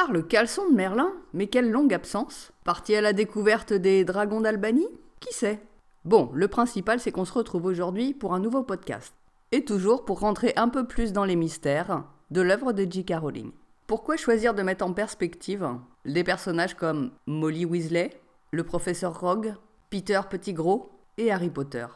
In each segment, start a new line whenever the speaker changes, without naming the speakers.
part le caleçon de Merlin, mais quelle longue absence. Parti à la découverte des dragons d'Albanie? Qui sait? Bon, le principal c'est qu'on se retrouve aujourd'hui pour un nouveau podcast. Et toujours pour rentrer un peu plus dans les mystères de l'œuvre de J.K. Rowling. Pourquoi choisir de mettre en perspective des personnages comme Molly Weasley, le professeur Rogue, Peter Pettigrew et Harry Potter?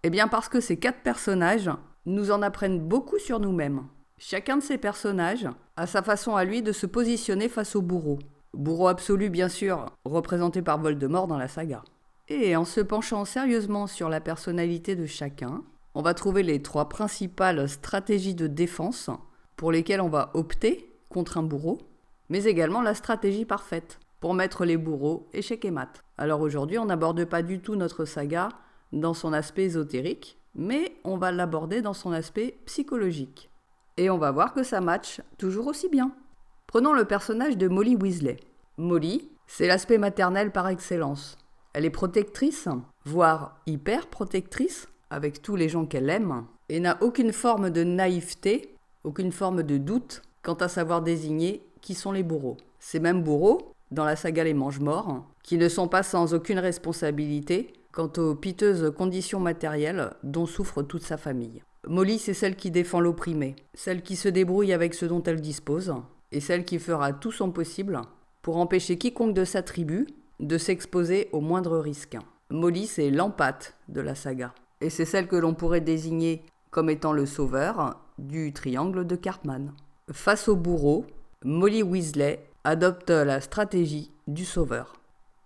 Eh bien parce que ces 4 personnages nous en apprennent beaucoup sur nous-mêmes. Chacun de ces personnages a sa façon à lui de se positionner face au bourreau. Bourreau absolu bien sûr, représenté par Voldemort dans la saga. Et en se penchant sérieusement sur la personnalité de chacun, on va trouver les 3 principales stratégies de défense pour lesquelles on va opter contre un bourreau, mais également la stratégie parfaite pour mettre les bourreaux échec et mat. Alors aujourd'hui, on n'aborde pas du tout notre saga dans son aspect ésotérique, mais on va l'aborder dans son aspect psychologique. Et on va voir que ça match toujours aussi bien. Prenons le personnage de Molly Weasley. Molly, c'est l'aspect maternel par excellence. Elle est protectrice, voire hyper protectrice, avec tous les gens qu'elle aime, et n'a aucune forme de naïveté, aucune forme de doute quant à savoir désigner qui sont les bourreaux. Ces mêmes bourreaux, dans la saga Les Mange-Morts, qui ne sont pas sans aucune responsabilité quant aux piteuses conditions matérielles dont souffre toute sa famille. Molly, c'est celle qui défend l'opprimé, celle qui se débrouille avec ce dont elle dispose, et celle qui fera tout son possible pour empêcher quiconque de sa tribu de s'exposer au moindre risque. Molly, c'est l'empate de la saga, et c'est celle que l'on pourrait désigner comme étant le sauveur du triangle de Cartman. Face au bourreau, Molly Weasley adopte la stratégie du sauveur.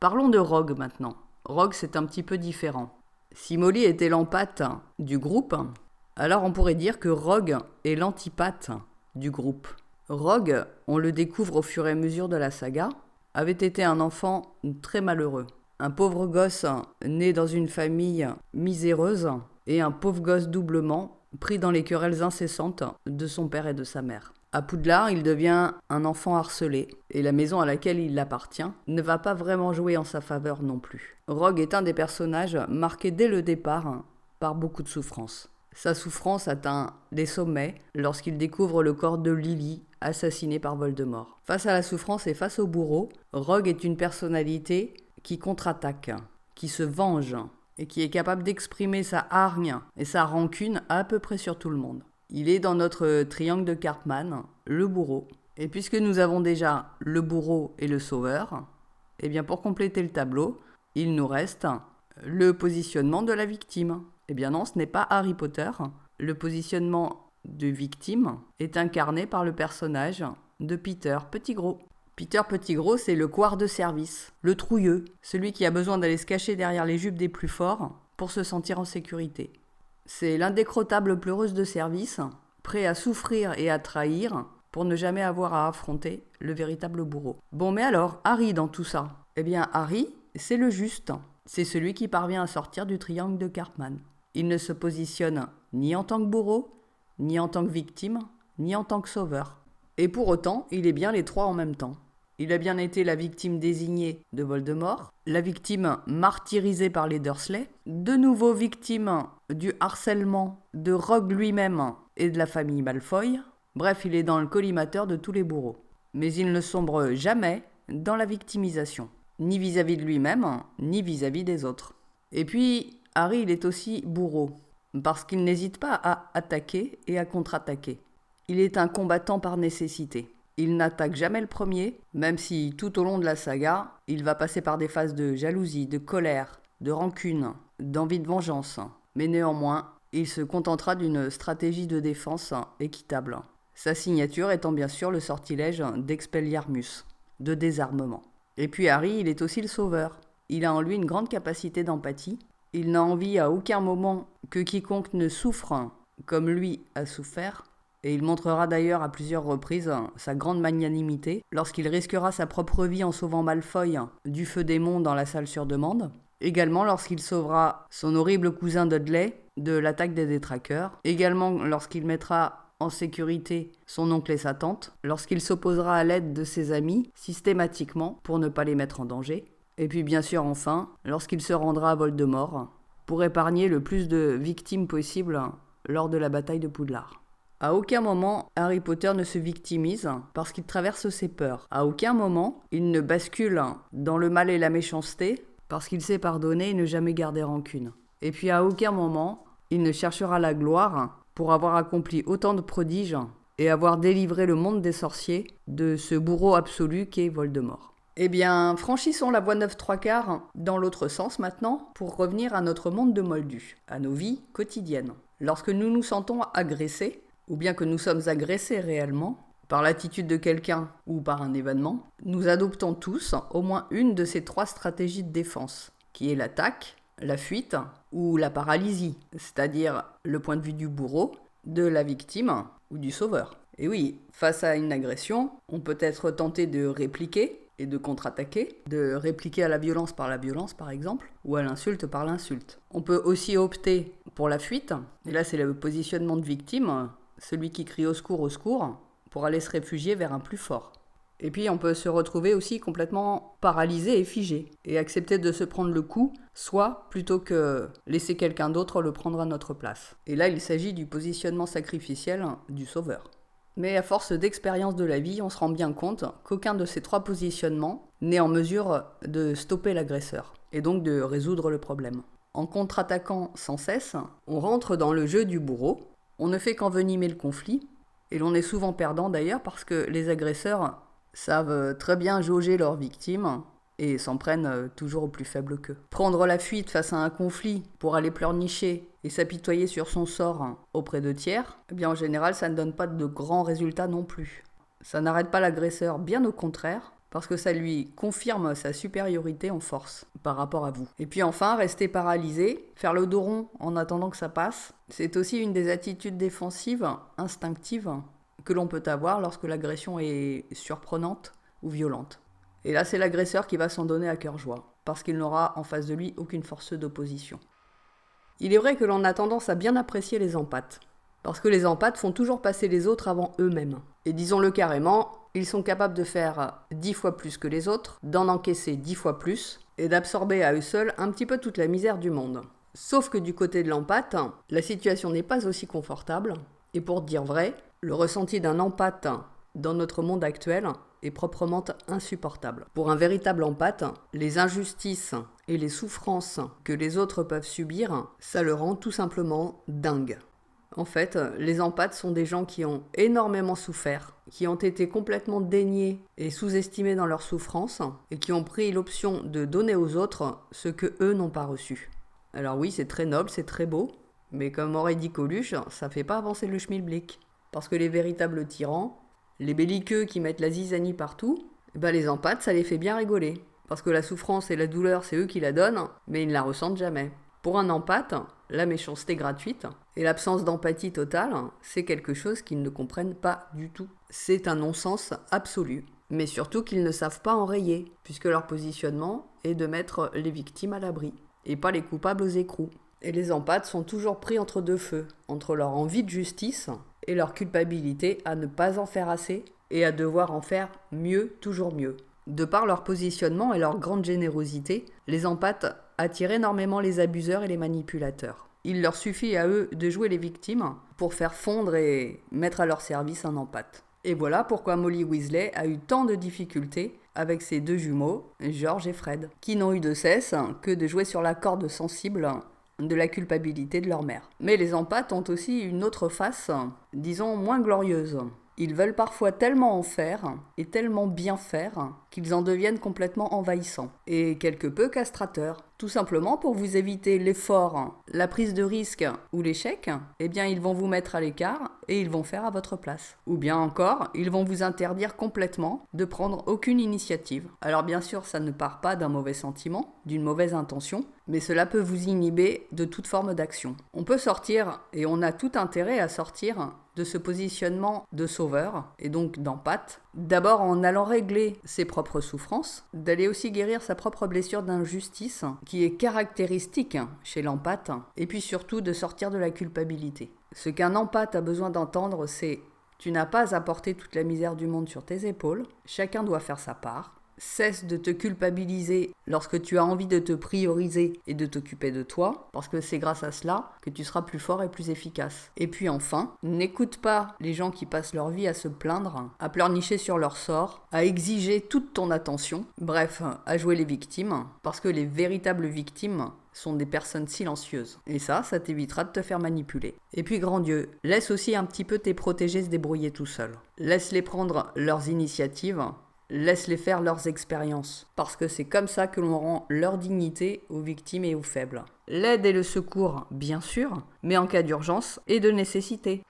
Parlons de Rogue maintenant. Rogue, c'est un petit peu différent. Si Molly était l'empathe du groupe, alors on pourrait dire que Rogue est l'antipathe du groupe. Rogue, on le découvre au fur et à mesure de la saga, avait été un enfant très malheureux. Un pauvre gosse né dans une famille miséreuse et un pauvre gosse doublement pris dans les querelles incessantes de son père et de sa mère. À Poudlard, il devient un enfant harcelé, et la maison à laquelle il appartient ne va pas vraiment jouer en sa faveur non plus. Rogue est un des personnages marqués dès le départ par beaucoup de souffrance. Sa souffrance atteint des sommets lorsqu'il découvre le corps de Lily, assassinée par Voldemort. Face à la souffrance et face au bourreau, Rogue est une personnalité qui contre-attaque, qui se venge, et qui est capable d'exprimer sa hargne et sa rancune à peu près sur tout le monde. Il est dans notre triangle de Cartman, le bourreau. Et puisque nous avons déjà le bourreau et le sauveur, eh bien pour compléter le tableau, il nous reste le positionnement de la victime. Eh bien non, ce n'est pas Harry Potter. Le positionnement de victime est incarné par le personnage de Peter Pettigrew. Peter Pettigrew, c'est le couard de service, le trouilleux, celui qui a besoin d'aller se cacher derrière les jupes des plus forts pour se sentir en sécurité. C'est l'indécrottable pleureuse de service, prêt à souffrir et à trahir pour ne jamais avoir à affronter le véritable bourreau. Bon, mais alors, Harry dans tout ça? Eh bien, Harry, c'est le juste. C'est celui qui parvient à sortir du triangle de Cartman. Il ne se positionne ni en tant que bourreau, ni en tant que victime, ni en tant que sauveur. Et pour autant, il est bien les 3 en même temps. Il a bien été la victime désignée de Voldemort, la victime martyrisée par les Dursley, de nouveau victime du harcèlement de Rogue lui-même et de la famille Malfoy. Bref, il est dans le collimateur de tous les bourreaux. Mais il ne sombre jamais dans la victimisation, ni vis-à-vis de lui-même, ni vis-à-vis des autres. Et puis, Harry, il est aussi bourreau, parce qu'il n'hésite pas à attaquer et à contre-attaquer. Il est un combattant par nécessité. Il n'attaque jamais le premier, même si tout au long de la saga, il va passer par des phases de jalousie, de colère, de rancune, d'envie de vengeance. Mais néanmoins, il se contentera d'une stratégie de défense équitable. Sa signature étant bien sûr le sortilège d'Expelliarmus, de désarmement. Et puis Harry, il est aussi le sauveur. Il a en lui une grande capacité d'empathie. Il n'a envie à aucun moment que quiconque ne souffre comme lui a souffert. Et il montrera d'ailleurs à plusieurs reprises sa grande magnanimité lorsqu'il risquera sa propre vie en sauvant Malfoy du feu démon dans la salle sur demande. Également lorsqu'il sauvera son horrible cousin Dudley de l'attaque des détraqueurs. Également lorsqu'il mettra en sécurité son oncle et sa tante. Lorsqu'il s'opposera à l'aide de ses amis systématiquement pour ne pas les mettre en danger. Et puis bien sûr enfin, lorsqu'il se rendra à Voldemort pour épargner le plus de victimes possible lors de la bataille de Poudlard. À aucun moment, Harry Potter ne se victimise parce qu'il traverse ses peurs. À aucun moment, il ne bascule dans le mal et la méchanceté parce qu'il sait pardonner et ne jamais garder rancune. Et puis à aucun moment, il ne cherchera la gloire pour avoir accompli autant de prodiges et avoir délivré le monde des sorciers de ce bourreau absolu qu'est Voldemort. Eh bien, franchissons la voie 9 3/4 dans l'autre sens maintenant pour revenir à notre monde de Moldus, à nos vies quotidiennes. Lorsque nous nous sentons agressés, ou bien que nous sommes agressés réellement, par l'attitude de quelqu'un ou par un événement, nous adoptons tous au moins une de ces 3 stratégies de défense, qui est l'attaque, la fuite ou la paralysie, c'est-à-dire le point de vue du bourreau, de la victime ou du sauveur. Et oui, face à une agression, on peut être tenté de répliquer et de contre-attaquer, de répliquer à la violence par exemple, ou à l'insulte par l'insulte. On peut aussi opter pour la fuite, et là c'est le positionnement de victime, celui qui crie au secours, pour aller se réfugier vers un plus fort. Et puis on peut se retrouver aussi complètement paralysé et figé, et accepter de se prendre le coup, soit plutôt que laisser quelqu'un d'autre le prendre à notre place. Et là il s'agit du positionnement sacrificiel du sauveur. Mais à force d'expérience de la vie, on se rend bien compte qu'aucun de ces 3 positionnements n'est en mesure de stopper l'agresseur, et donc de résoudre le problème. En contre-attaquant sans cesse, on rentre dans le jeu du bourreau, on ne fait qu'envenimer le conflit, et l'on est souvent perdant d'ailleurs parce que les agresseurs savent très bien jauger leurs victimes et s'en prennent toujours au plus faible qu'eux. Prendre la fuite face à un conflit pour aller pleurnicher et s'apitoyer sur son sort auprès de tiers, eh bien en général ça ne donne pas de grands résultats non plus. Ça n'arrête pas l'agresseur, bien au contraire, parce que ça lui confirme sa supériorité en force par rapport à vous. Et puis enfin, rester paralysé, faire le dos rond en attendant que ça passe, c'est aussi une des attitudes défensives, instinctives, que l'on peut avoir lorsque l'agression est surprenante ou violente. Et là, c'est l'agresseur qui va s'en donner à cœur joie, parce qu'il n'aura en face de lui aucune force d'opposition. Il est vrai que l'on a tendance à bien apprécier les empâtes, parce que les empâtes font toujours passer les autres avant eux-mêmes. Et disons-le carrément, ils sont capables de faire 10 fois plus que les autres, d'en encaisser 10 fois plus, et d'absorber à eux seuls un petit peu toute la misère du monde. Sauf que du côté de l'empâte, la situation n'est pas aussi confortable, et pour dire vrai, le ressenti d'un empâte dans notre monde actuel est proprement insupportable. Pour un véritable empâte, les injustices et les souffrances que les autres peuvent subir, ça le rend tout simplement dingue. En fait, les empâtes sont des gens qui ont énormément souffert, qui ont été complètement déniés et sous-estimés dans leur souffrance, et qui ont pris l'option de donner aux autres ce que eux n'ont pas reçu. Alors oui, c'est très noble, c'est très beau, mais comme aurait dit Coluche, ça fait pas avancer le schmilblick. Parce que les véritables tyrans, les belliqueux qui mettent la zizanie partout, les empâtes, ça les fait bien rigoler. Parce que la souffrance et la douleur, c'est eux qui la donnent, mais ils ne la ressentent jamais. Pour un empâte, la méchanceté gratuite et l'absence d'empathie totale, c'est quelque chose qu'ils ne comprennent pas du tout. C'est un non-sens absolu. Mais surtout qu'ils ne savent pas enrayer, puisque leur positionnement est de mettre les victimes à l'abri, et pas les coupables aux écrous. Et les empâtes sont toujours pris entre deux feux, entre leur envie de justice et leur culpabilité à ne pas en faire assez et à devoir en faire mieux, toujours mieux. De par leur positionnement et leur grande générosité, les empâtes attirent énormément les abuseurs et les manipulateurs. Il leur suffit à eux de jouer les victimes pour faire fondre et mettre à leur service un empâte. Et voilà pourquoi Molly Weasley a eu tant de difficultés avec ses 2 jumeaux, George et Fred, qui n'ont eu de cesse que de jouer sur la corde sensible de la culpabilité de leur mère. Mais les empâtes ont aussi une autre face, disons moins glorieuse. Ils veulent parfois tellement en faire, et tellement bien faire, qu'ils en deviennent complètement envahissants, et quelque peu castrateurs. Tout simplement pour vous éviter l'effort, la prise de risque ou l'échec, eh bien ils vont vous mettre à l'écart et ils vont faire à votre place. Ou bien encore, ils vont vous interdire complètement de prendre aucune initiative. Alors bien sûr, ça ne part pas d'un mauvais sentiment, d'une mauvaise intention, mais cela peut vous inhiber de toute forme d'action. On peut sortir, et on a tout intérêt à sortir, de ce positionnement de sauveur, et donc d'empâte, d'abord en allant régler ses propres souffrances, d'aller aussi guérir sa propre blessure d'injustice, qui est caractéristique chez l'empâte, et puis surtout de sortir de la culpabilité. Ce qu'un empâte a besoin d'entendre, c'est « tu n'as pas à porter toute la misère du monde sur tes épaules, chacun doit faire sa part ». cesse de te culpabiliser lorsque tu as envie de te prioriser et de t'occuper de toi, parce que c'est grâce à cela que tu seras plus fort et plus efficace. Et puis enfin, n'écoute pas les gens qui passent leur vie à se plaindre, à pleurnicher sur leur sort, à exiger toute ton attention, bref, à jouer les victimes, parce que les véritables victimes sont des personnes silencieuses. Et ça t'évitera de te faire manipuler. Et puis grand Dieu, laisse aussi un petit peu tes protégés se débrouiller tout seuls. Laisse-les prendre leurs initiatives, laisse-les faire leurs expériences. Parce que c'est comme ça que l'on rend leur dignité aux victimes et aux faibles. L'aide et le secours, bien sûr, mais en cas d'urgence et de nécessité.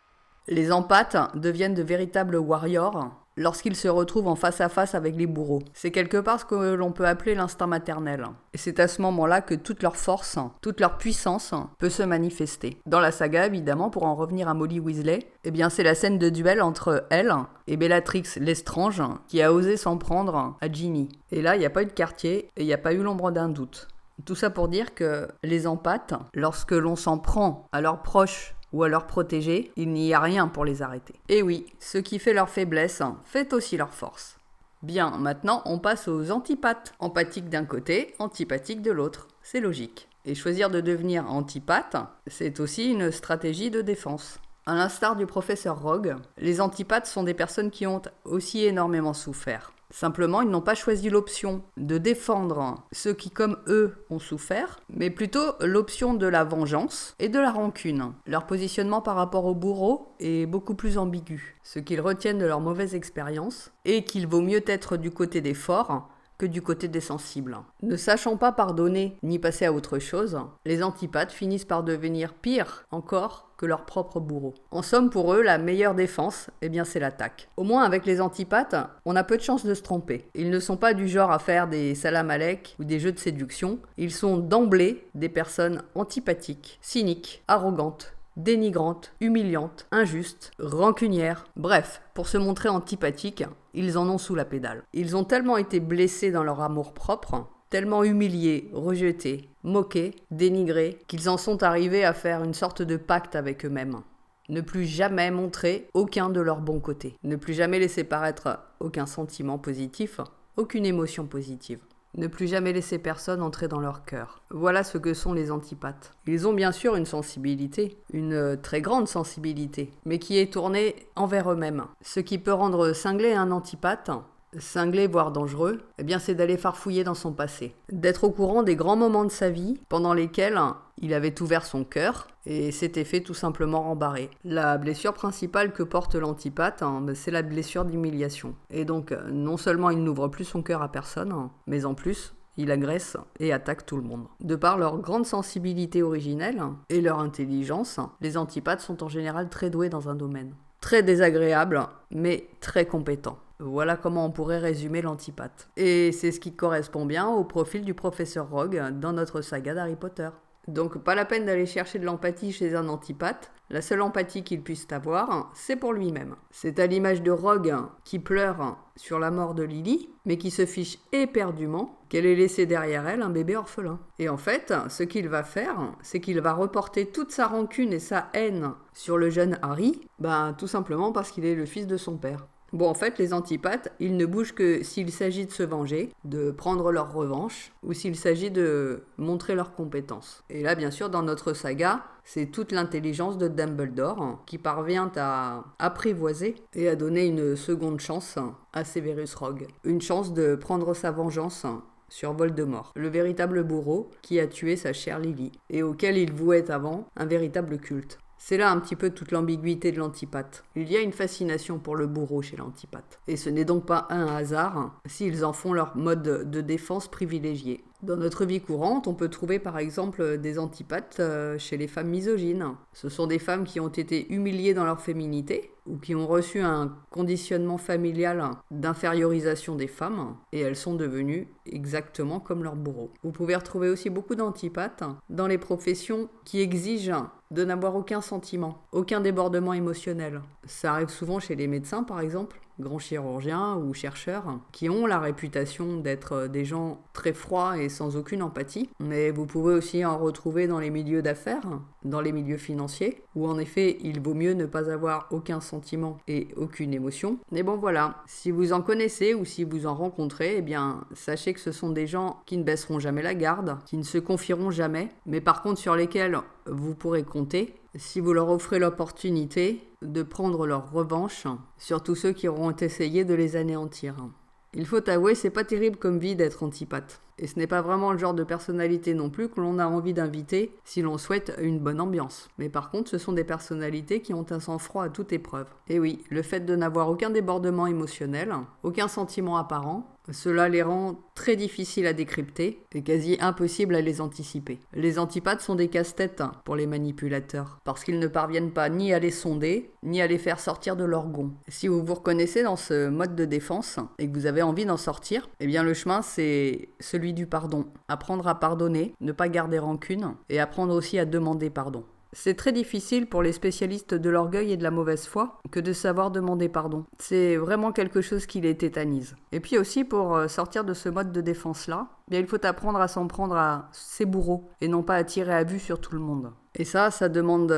Les empathes deviennent de véritables warriors lorsqu'ils se retrouvent en face à face avec les bourreaux. C'est quelque part ce que l'on peut appeler l'instinct maternel. Et c'est à ce moment-là que toute leur force, toute leur puissance peut se manifester. Dans la saga, évidemment, pour en revenir à Molly Weasley, eh bien c'est la scène de duel entre elle et Bellatrix Lestrange qui a osé s'en prendre à Ginny. Et là, il n'y a pas eu de quartier et il n'y a pas eu l'ombre d'un doute. Tout ça pour dire que les empathes, lorsque l'on s'en prend à leurs proches ou à leurs protégés, il n'y a rien pour les arrêter. Et oui, ce qui fait leur faiblesse fait aussi leur force. Bien, maintenant on passe aux antipathes. Empathiques d'un côté, antipathiques de l'autre. C'est logique. Et choisir de devenir antipathe, c'est aussi une stratégie de défense. À l'instar du professeur Rogue, les antipathes sont des personnes qui ont aussi énormément souffert. Simplement, ils n'ont pas choisi l'option de défendre ceux qui, comme eux, ont souffert, mais plutôt l'option de la vengeance et de la rancune. Leur positionnement par rapport au bourreau est beaucoup plus ambigu. Ce qu'ils retiennent de leur mauvaise expérience est qu'il vaut mieux être du côté des forts que du côté des sensibles. Ne sachant pas pardonner ni passer à autre chose, les antipathes finissent par devenir pire encore que leur propre bourreau. En somme, pour eux, la meilleure défense, eh bien, c'est l'attaque. Au moins, avec les antipathes, on a peu de chances de se tromper. Ils ne sont pas du genre à faire des salam alek ou des jeux de séduction. Ils sont d'emblée des personnes antipathiques, cyniques, arrogantes, dénigrantes, humiliantes, injustes, rancunières. Bref, pour se montrer antipathiques, ils en ont sous la pédale. Ils ont tellement été blessés dans leur amour-propre, tellement humiliés, rejetés, moqués, dénigrés, qu'ils en sont arrivés à faire une sorte de pacte avec eux-mêmes. Ne plus jamais montrer aucun de leurs bons côtés. Ne plus jamais laisser paraître aucun sentiment positif, aucune émotion positive. Ne plus jamais laisser personne entrer dans leur cœur. Voilà ce que sont les antipathes. Ils ont bien sûr une sensibilité, une très grande sensibilité, mais qui est tournée envers eux-mêmes. Ce qui peut rendre cinglé un antipathe, cinglé voire dangereux, eh bien c'est d'aller farfouiller dans son passé. D'être au courant des grands moments de sa vie pendant lesquels il avait ouvert son cœur et s'était fait tout simplement rembarrer. La blessure principale que porte l'antipathe, c'est la blessure d'humiliation. Et donc non seulement il n'ouvre plus son cœur à personne, mais en plus il agresse et attaque tout le monde. De par leur grande sensibilité originelle et leur intelligence, les antipathes sont en général très doués dans un domaine. Très désagréables, mais très compétents. Voilà comment on pourrait résumer l'antipathe. Et c'est ce qui correspond bien au profil du professeur Rogue dans notre saga d'Harry Potter. Donc pas la peine d'aller chercher de l'empathie chez un antipathe, la seule empathie qu'il puisse avoir, c'est pour lui-même. C'est à l'image de Rogue qui pleure sur la mort de Lily, mais qui se fiche éperdument qu'elle ait laissé derrière elle un bébé orphelin. Et en fait, ce qu'il va faire, c'est qu'il va reporter toute sa rancune et sa haine sur le jeune Harry, tout simplement parce qu'il est le fils de son père. Bon, en fait, les antipathes, ils ne bougent que s'il s'agit de se venger, de prendre leur revanche, ou s'il s'agit de montrer leurs compétences. Et là, bien sûr, dans notre saga, c'est toute l'intelligence de Dumbledore qui parvient à apprivoiser et à donner une seconde chance à Severus Rogue. Une chance de prendre sa vengeance sur Voldemort, le véritable bourreau qui a tué sa chère Lily, et auquel il vouait avant un véritable culte. C'est là un petit peu toute l'ambiguïté de l'antipathe. Il y a une fascination pour le bourreau chez l'antipathe. Et ce n'est donc pas un hasard s'ils en font leur mode de défense privilégié. Dans notre vie courante, on peut trouver par exemple des antipathes chez les femmes misogynes. Ce sont des femmes qui ont été humiliées dans leur féminité ou qui ont reçu un conditionnement familial d'infériorisation des femmes et elles sont devenues exactement comme leur bourreau. Vous pouvez retrouver aussi beaucoup d'antipathes dans les professions qui exigent de n'avoir aucun sentiment, aucun débordement émotionnel. Ça arrive souvent chez les médecins, par exemple, grands chirurgiens ou chercheurs, qui ont la réputation d'être des gens très froids et sans aucune empathie. Mais vous pouvez aussi en retrouver dans les milieux d'affaires, dans les milieux financiers, où en effet, il vaut mieux ne pas avoir aucun sentiment et aucune émotion. Mais bon voilà, si vous en connaissez ou si vous en rencontrez, eh bien, sachez que ce sont des gens qui ne baisseront jamais la garde, qui ne se confieront jamais, mais par contre sur lesquels vous pourrez compter si vous leur offrez l'opportunité de prendre leur revanche sur tous ceux qui auront essayé de les anéantir. Il faut avouer, c'est pas terrible comme vie d'être antipathe. Et ce n'est pas vraiment le genre de personnalité non plus que l'on a envie d'inviter si l'on souhaite une bonne ambiance. Mais par contre, ce sont des personnalités qui ont un sang-froid à toute épreuve. Et oui, le fait de n'avoir aucun débordement émotionnel, aucun sentiment apparent, cela les rend très difficiles à décrypter et quasi impossible à les anticiper. Les antipathes sont des casse-têtes pour les manipulateurs, parce qu'ils ne parviennent pas ni à les sonder, ni à les faire sortir de leur gond. Si vous vous reconnaissez dans ce mode de défense et que vous avez envie d'en sortir, eh bien le chemin c'est celui du pardon. Apprendre à pardonner, ne pas garder rancune et apprendre aussi à demander pardon. C'est très difficile pour les spécialistes de l'orgueil et de la mauvaise foi que de savoir demander pardon. C'est vraiment quelque chose qui les tétanise. Et puis aussi pour sortir de ce mode de défense-là, bien il faut apprendre à s'en prendre à ses bourreaux et non pas à tirer à vue sur tout le monde. Et ça demande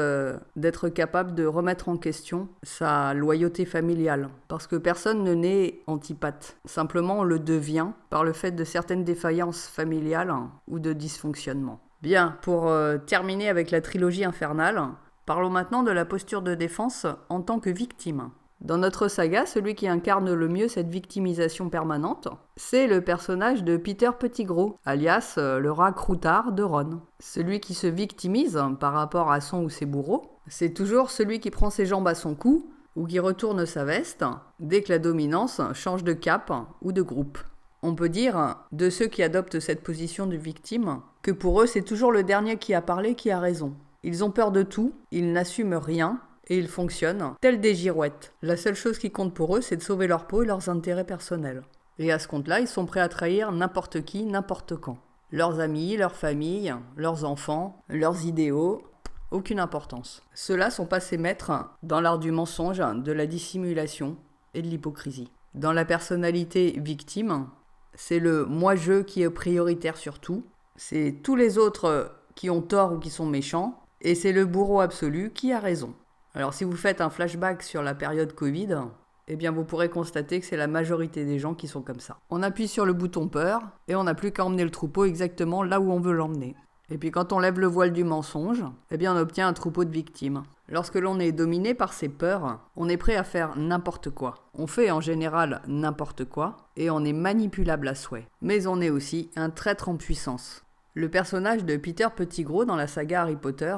d'être capable de remettre en question sa loyauté familiale. Parce que personne ne naît antipathe. Simplement on le devient par le fait de certaines défaillances familiales ou de dysfonctionnement. Bien, pour terminer avec la trilogie infernale, parlons maintenant de la posture de défense en tant que victime. Dans notre saga, celui qui incarne le mieux cette victimisation permanente, c'est le personnage de Peter Pettigrew, alias le rat croutard de Ron. Celui qui se victimise par rapport à son ou ses bourreaux, c'est toujours celui qui prend ses jambes à son cou ou qui retourne sa veste dès que la dominance change de cap ou de groupe. On peut dire, de ceux qui adoptent cette position de victime, que pour eux c'est toujours le dernier qui a parlé qui a raison. Ils ont peur de tout, ils n'assument rien, et ils fonctionnent tels des girouettes. La seule chose qui compte pour eux, c'est de sauver leur peau et leurs intérêts personnels. Et à ce compte-là, ils sont prêts à trahir n'importe qui, n'importe quand. Leurs amis, leur famille, leurs enfants, leurs idéaux, aucune importance. Ceux-là sont passés maîtres dans l'art du mensonge, de la dissimulation et de l'hypocrisie. Dans la personnalité victime, c'est le moi-je qui est prioritaire sur tout. C'est tous les autres qui ont tort ou qui sont méchants. Et c'est le bourreau absolu qui a raison. Alors si vous faites un flashback sur la période Covid, eh bien vous pourrez constater que c'est la majorité des gens qui sont comme ça. On appuie sur le bouton peur et on n'a plus qu'à emmener le troupeau exactement là où on veut l'emmener. Et puis quand on lève le voile du mensonge, eh bien on obtient un troupeau de victimes. Lorsque l'on est dominé par ses peurs, on est prêt à faire n'importe quoi. On fait en général n'importe quoi et on est manipulable à souhait. Mais on est aussi un traître en puissance. Le personnage de Peter Pettigrew dans la saga Harry Potter,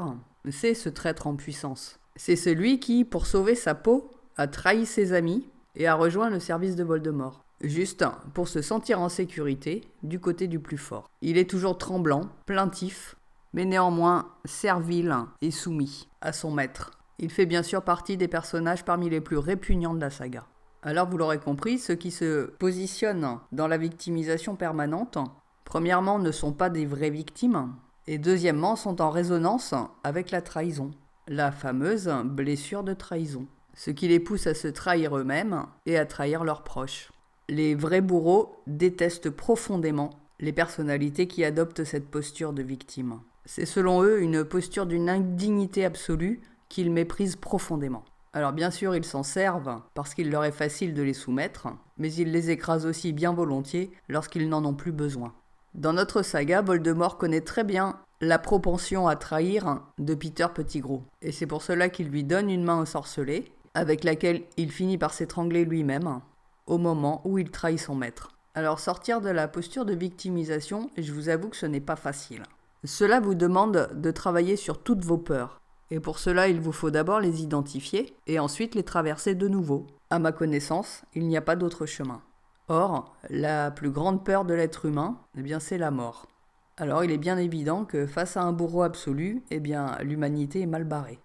c'est ce traître en puissance. C'est celui qui, pour sauver sa peau, a trahi ses amis et a rejoint le service de Voldemort. Juste pour se sentir en sécurité du côté du plus fort. Il est toujours tremblant, plaintif, mais néanmoins servile et soumis à son maître. Il fait bien sûr partie des personnages parmi les plus répugnants de la saga. Alors vous l'aurez compris, ceux qui se positionnent dans la victimisation permanente, premièrement ne sont pas des vraies victimes, et deuxièmement sont en résonance avec la trahison, la fameuse blessure de trahison, ce qui les pousse à se trahir eux-mêmes et à trahir leurs proches. Les vrais bourreaux détestent profondément les personnalités qui adoptent cette posture de victime. C'est selon eux une posture d'une indignité absolue qu'ils méprisent profondément. Alors bien sûr, ils s'en servent parce qu'il leur est facile de les soumettre, mais ils les écrasent aussi bien volontiers lorsqu'ils n'en ont plus besoin. Dans notre saga, Voldemort connaît très bien la propension à trahir de Peter Pettigrew. Et c'est pour cela qu'il lui donne une main ensorcelée, avec laquelle il finit par s'étrangler lui-même, au moment où il trahit son maître. Alors sortir de la posture de victimisation, je vous avoue que ce n'est pas facile. Cela vous demande de travailler sur toutes vos peurs. Et pour cela, il vous faut d'abord les identifier et ensuite les traverser de nouveau. À ma connaissance, il n'y a pas d'autre chemin. Or, la plus grande peur de l'être humain, eh bien, c'est la mort. Alors il est bien évident que face à un bourreau absolu, eh bien, l'humanité est mal barrée.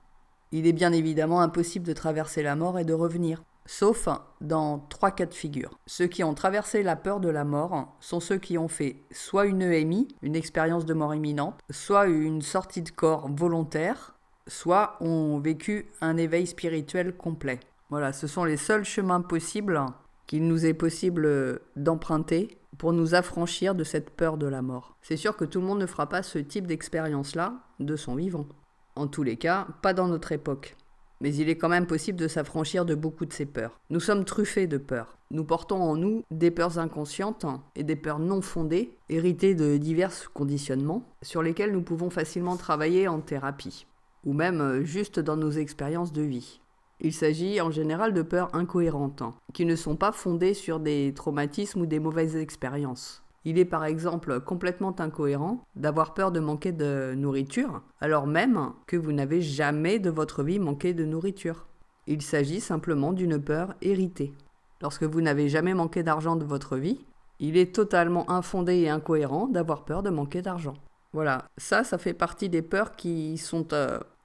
Il est bien évidemment impossible de traverser la mort et de revenir. Sauf dans 3 cas de figure. Ceux qui ont traversé la peur de la mort sont ceux qui ont fait soit une EMI, une expérience de mort imminente, soit une sortie de corps volontaire, soit ont vécu un éveil spirituel complet. Voilà, ce sont les seuls chemins possibles qu'il nous est possible d'emprunter pour nous affranchir de cette peur de la mort. C'est sûr que tout le monde ne fera pas ce type d'expérience-là de son vivant. En tous les cas, pas dans notre époque. Mais il est quand même possible de s'affranchir de beaucoup de ces peurs. Nous sommes truffés de peurs. Nous portons en nous des peurs inconscientes et des peurs non fondées, héritées de divers conditionnements, sur lesquels nous pouvons facilement travailler en thérapie, ou même juste dans nos expériences de vie. Il s'agit en général de peurs incohérentes, qui ne sont pas fondées sur des traumatismes ou des mauvaises expériences. Il est par exemple complètement incohérent d'avoir peur de manquer de nourriture, alors même que vous n'avez jamais de votre vie manqué de nourriture. Il s'agit simplement d'une peur héritée. Lorsque vous n'avez jamais manqué d'argent de votre vie, il est totalement infondé et incohérent d'avoir peur de manquer d'argent. Voilà, ça fait partie des peurs qui sont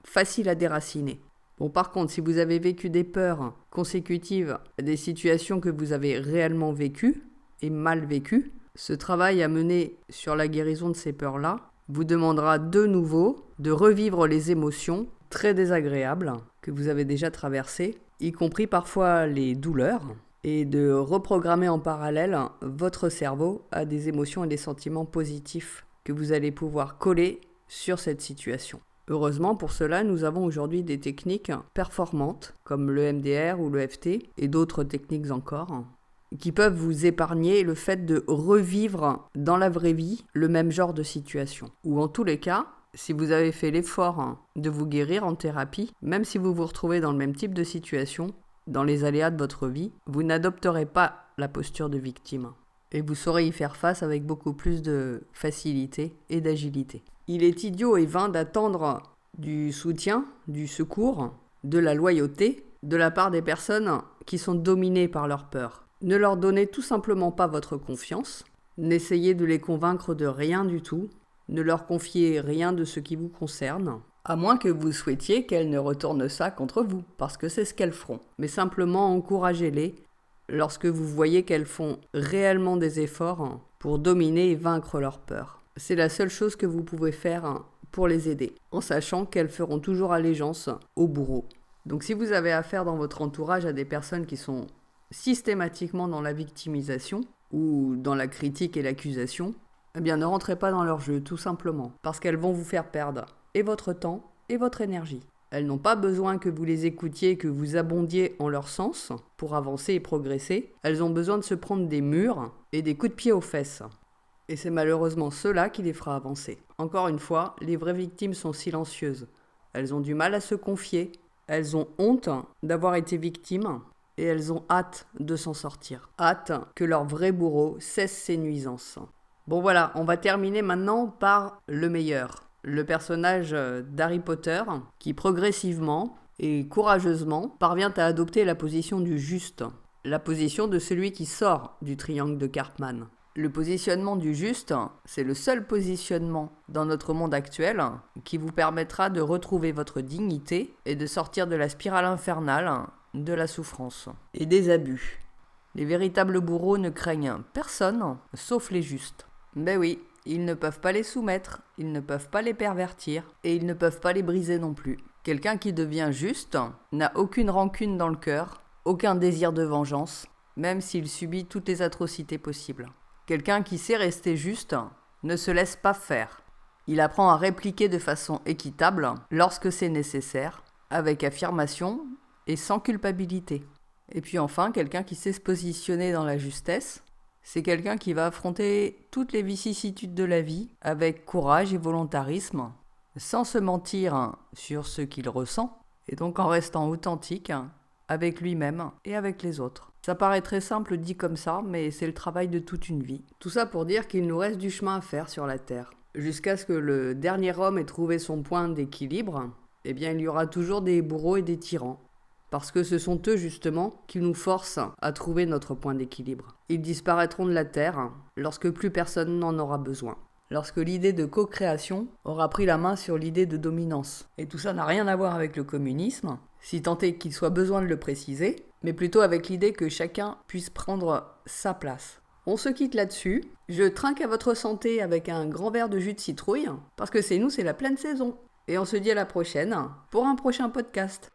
faciles à déraciner. Bon, par contre, si vous avez vécu des peurs consécutives à des situations que vous avez réellement vécues et mal vécues, ce travail à mener sur la guérison de ces peurs-là vous demandera de nouveau de revivre les émotions très désagréables que vous avez déjà traversées, y compris parfois les douleurs, et de reprogrammer en parallèle votre cerveau à des émotions et des sentiments positifs que vous allez pouvoir coller sur cette situation. Heureusement, pour cela, nous avons aujourd'hui des techniques performantes, comme le MDR ou le FT, et d'autres techniques encore, qui peuvent vous épargner le fait de revivre dans la vraie vie le même genre de situation. Ou en tous les cas, si vous avez fait l'effort de vous guérir en thérapie, même si vous vous retrouvez dans le même type de situation, dans les aléas de votre vie, vous n'adopterez pas la posture de victime. Et vous saurez y faire face avec beaucoup plus de facilité et d'agilité. Il est idiot et vain d'attendre du soutien, du secours, de la loyauté de la part des personnes qui sont dominées par leur peur. Ne leur donnez tout simplement pas votre confiance, n'essayez de les convaincre de rien du tout, ne leur confiez rien de ce qui vous concerne, à moins que vous souhaitiez qu'elles ne retournent ça contre vous, parce que c'est ce qu'elles feront. Mais simplement encouragez-les lorsque vous voyez qu'elles font réellement des efforts pour dominer et vaincre leur peur. C'est la seule chose que vous pouvez faire pour les aider, en sachant qu'elles feront toujours allégeance au bourreau. Donc si vous avez affaire dans votre entourage à des personnes qui sont systématiquement dans la victimisation ou dans la critique et l'accusation, eh bien ne rentrez pas dans leur jeu, tout simplement, parce qu'elles vont vous faire perdre et votre temps et votre énergie. Elles n'ont pas besoin que vous les écoutiez, que vous abondiez en leur sens pour avancer et progresser. Elles ont besoin de se prendre des murs et des coups de pied aux fesses. Et c'est malheureusement cela qui les fera avancer. Encore une fois, les vraies victimes sont silencieuses. Elles ont du mal à se confier, elles ont honte d'avoir été victimes et elles ont hâte de s'en sortir. Hâte que leur vrai bourreau cesse ses nuisances. Bon voilà, on va terminer maintenant par le meilleur. Le personnage d'Harry Potter qui progressivement et courageusement parvient à adopter la position du juste, la position de celui qui sort du triangle de Karpman. Le positionnement du juste, c'est le seul positionnement dans notre monde actuel qui vous permettra de retrouver votre dignité et de sortir de la spirale infernale de la souffrance et des abus. Les véritables bourreaux ne craignent personne, sauf les justes. Ben oui, ils ne peuvent pas les soumettre, ils ne peuvent pas les pervertir et ils ne peuvent pas les briser non plus. Quelqu'un qui devient juste n'a aucune rancune dans le cœur, aucun désir de vengeance, même s'il subit toutes les atrocités possibles. Quelqu'un qui sait rester juste ne se laisse pas faire. Il apprend à répliquer de façon équitable lorsque c'est nécessaire, avec affirmation et sans culpabilité. Et puis enfin, quelqu'un qui sait se positionner dans la justesse, c'est quelqu'un qui va affronter toutes les vicissitudes de la vie avec courage et volontarisme, sans se mentir sur ce qu'il ressent, et donc en restant authentique avec lui-même et avec les autres. Ça paraît très simple dit comme ça, mais c'est le travail de toute une vie. Tout ça pour dire qu'il nous reste du chemin à faire sur la Terre. Jusqu'à ce que le dernier homme ait trouvé son point d'équilibre, eh bien il y aura toujours des bourreaux et des tyrans. Parce que ce sont eux justement qui nous forcent à trouver notre point d'équilibre. Ils disparaîtront de la Terre lorsque plus personne n'en aura besoin. Lorsque l'idée de co-création aura pris la main sur l'idée de dominance. Et tout ça n'a rien à voir avec le communisme, si tant est qu'il soit besoin de le préciser, mais plutôt avec l'idée que chacun puisse prendre sa place. On se quitte là-dessus. Je trinque à votre santé avec un grand verre de jus de citrouille, parce que c'est la pleine saison. Et on se dit à la prochaine pour un prochain podcast.